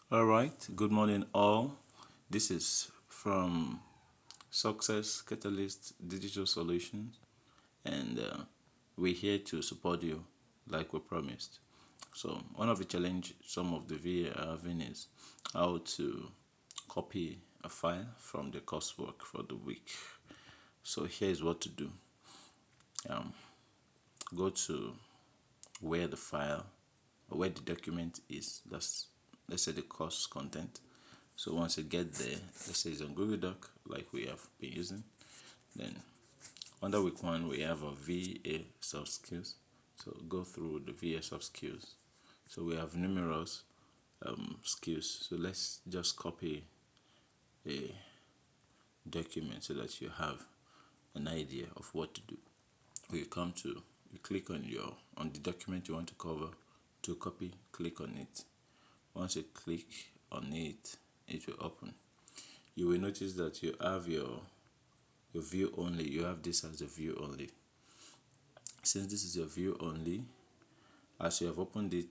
All right, good morning, all. This is from Success Catalyst Digital Solutions, and we're here to support you like we promised. So, one of the challenge some of the VA are having is how to copy a file from the coursework for the week. So, here's what to do. Go to where the file or where the document is. That's, let's say, the course content. So once you get there, let's say it's on Google Doc like we have been using, then under week one we have a VA soft skills. So go through the VA soft skills. So we have numerous skills. So let's just copy a document so that you have an idea of what to do. You click on the document you want to cover to copy, click on it. Once you click on it, it will open. You will notice that you have your view only. You have this as a view only. Since this is your view only, as you have opened it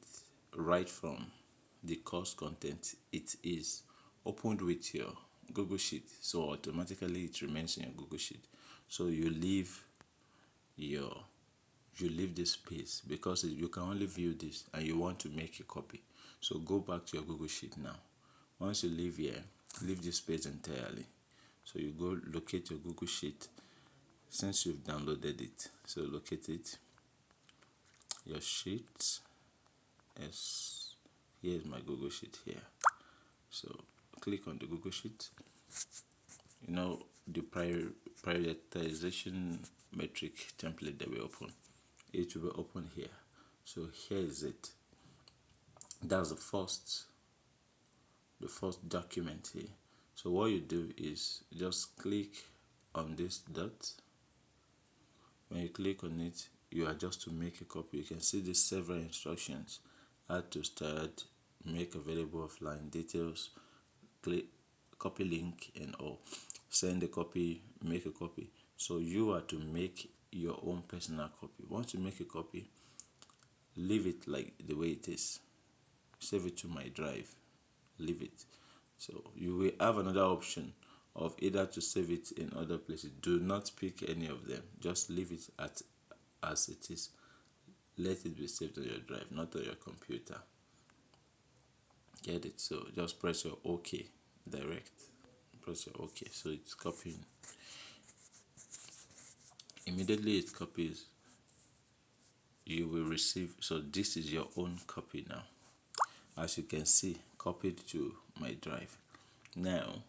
right from the course content, it is opened with your Google Sheet. So automatically it remains in your Google Sheet. So your you leave this space because you can only view this and you want to make a copy. So go back to your Google Sheet now. Once you leave here, leave this space entirely. So you go locate your Google Sheet since you've downloaded it. So locate it, your sheet. Yes, here's my Google Sheet here. So click on the Google Sheet. You know the prioritization metric template that we open. It will be open here. So here is it. That's the first document here. So what you do is just click on this dot. When you click on it, you are just to make a copy. You can see the several instructions: add to start, make available offline details, click copy link and all, send a copy, make a copy. So you are to make your own personal copy. Once you make a copy, leave it like the way it is, save it to my drive, leave it. So you will have another option of either to save it in other places. Do not pick any of them, just leave it at as it is. Let it be saved on your drive, not on your computer. Get it? So just press your OK direct. Press your OK. So it's copying. Immediately it copies, you will receive. So this is your own copy now. As you can see, copied to my drive. Now,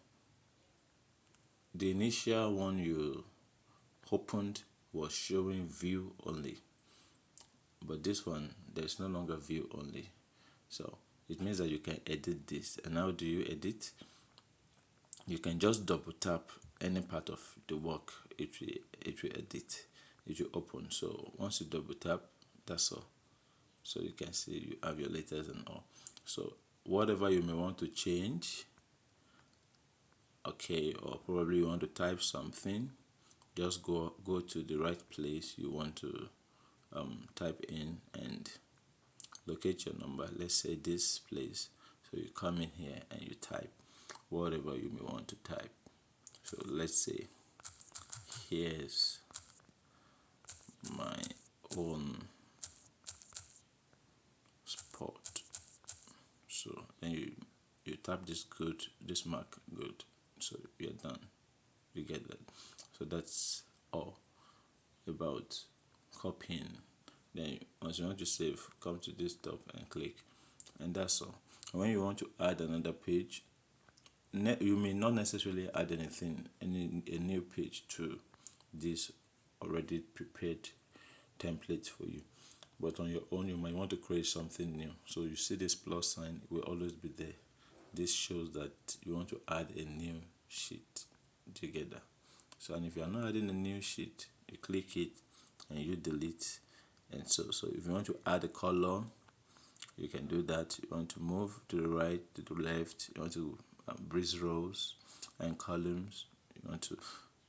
the initial one you opened was showing view only, but this one there's no longer view only. So it means that you can edit this. And how do you edit? You can just double tap any part of the work, it will edit, it will open. So once you double tap, that's all. So you can see you have your letters and all. So whatever you may want to change, okay, or probably you want to type something, just go to the right place you want to type in and locate your number. Let's say this place. So you come in here and you type whatever you may want to type. So let's say here's my own spot. So then you tap this good, this mark good. So you're done. You get that. So that's all about copying. Then once you want to save, come to this top and click, and that's all. When you want to add another page, you may not necessarily add anything, a new page to this already prepared template for you, but on your own you might want to create something new. So you see this plus sign, it will always be there. This shows that you want to add a new sheet together. So, and if you are not adding a new sheet, you click it and you delete. And so if you want to add a column, you can do that. You want to move to the right, to the left, you want to breeze rows and columns, you want to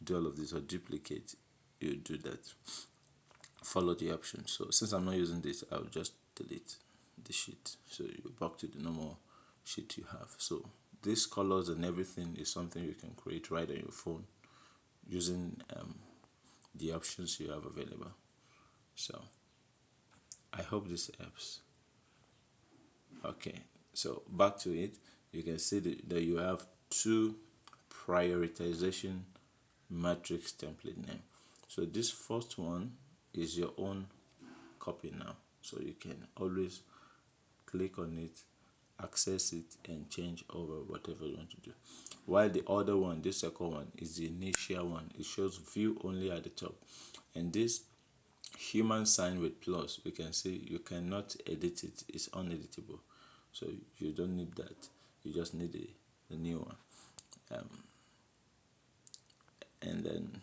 do all of this or duplicate, you do that. Follow the options. So since I'm not using this, I'll just delete the sheet. So you back to the normal sheet you have. So these colors and everything is something you can create right on your phone using the options you have available. So I hope this helps. Okay, so back to it. You can see that you have two prioritization matrix template name. So this first one is your own copy now. So you can always click on it, access it, and change over whatever you want to do. While the other one, this second one, is the initial one. It shows view only at the top. And this human sign with plus, we can see you cannot edit it, it's uneditable. So you don't need that. You just need the new one. And then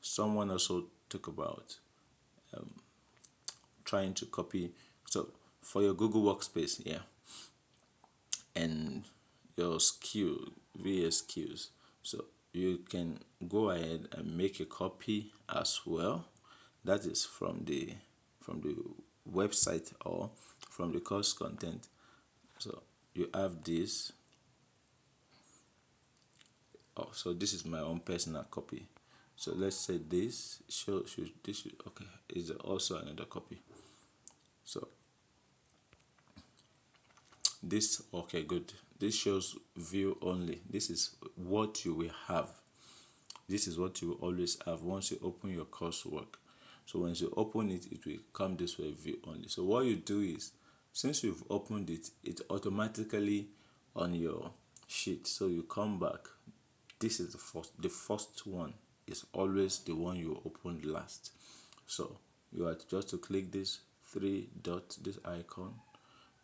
someone also talk about trying to copy. So for your Google Workspace, yeah, and your skill VS skills, so you can go ahead and make a copy as well. That is from the website or from the course content. So you have this. Oh, so this is my own personal copy. So let's say this should okay, is also another copy. So this, okay, good, this shows view only. This is what you will have. This is what you will always have once you open your coursework. So once you open it, it will come this way, view only. So what you do is, since you've opened it, it's automatically on your sheet. So you come back. This is the first one is always the one you opened last. So you are just to click this three dot, this icon.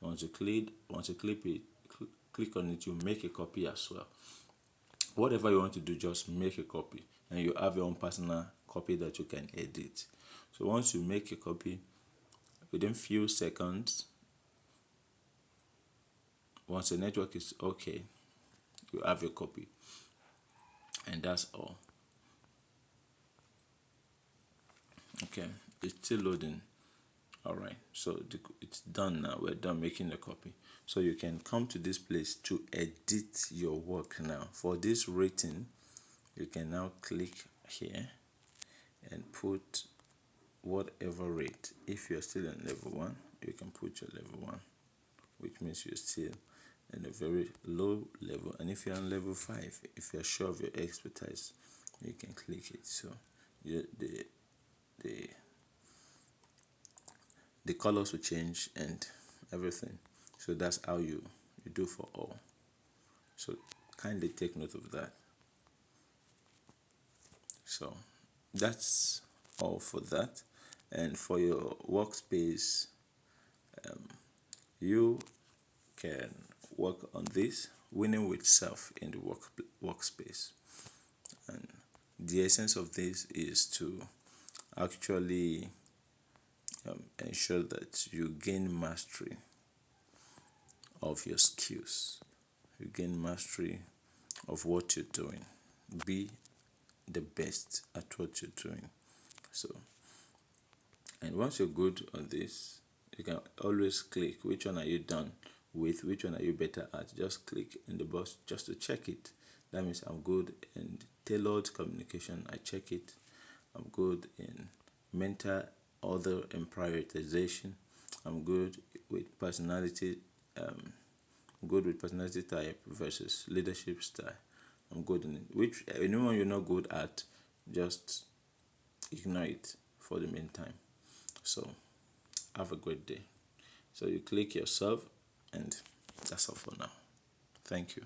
Once you click it, click on it, you make a copy as well. Whatever you want to do, just make a copy, and you have your own personal copy that you can edit. So once you make a copy, within few seconds, once the network is okay, you have your copy, and that's all. Okay, it's still loading. All right, so it's done now. We're done making the copy. So you can come to this place to edit your work now. For this rating, you can now click here and put whatever rate. If you're still in level 1, you can put your level 1, which means you're still in a very low level. And if you're on level 5, if you're sure of your expertise, you can click it. So the the colors will change and everything. So that's how you do for all. So kindly take note of that. So that's all for that. And for your workspace, you can work on this, winning with self in the workspace. And the essence of this is to actually ensure that you gain mastery of your skills. You gain mastery of what you're doing. Be the best at what you're doing. So, and once you're good on this, you can always click which one are you done with, which one are you better at. Just click in the box just to check it. That means I'm good in tailored communication. I check it. I'm good in mental order and prioritization. I'm good with personality. Good with personality type versus leadership style. I'm good in it. Which anyone you're not good at, just ignore it for the meantime. So have a great day. So you click yourself, and that's all for now. Thank you.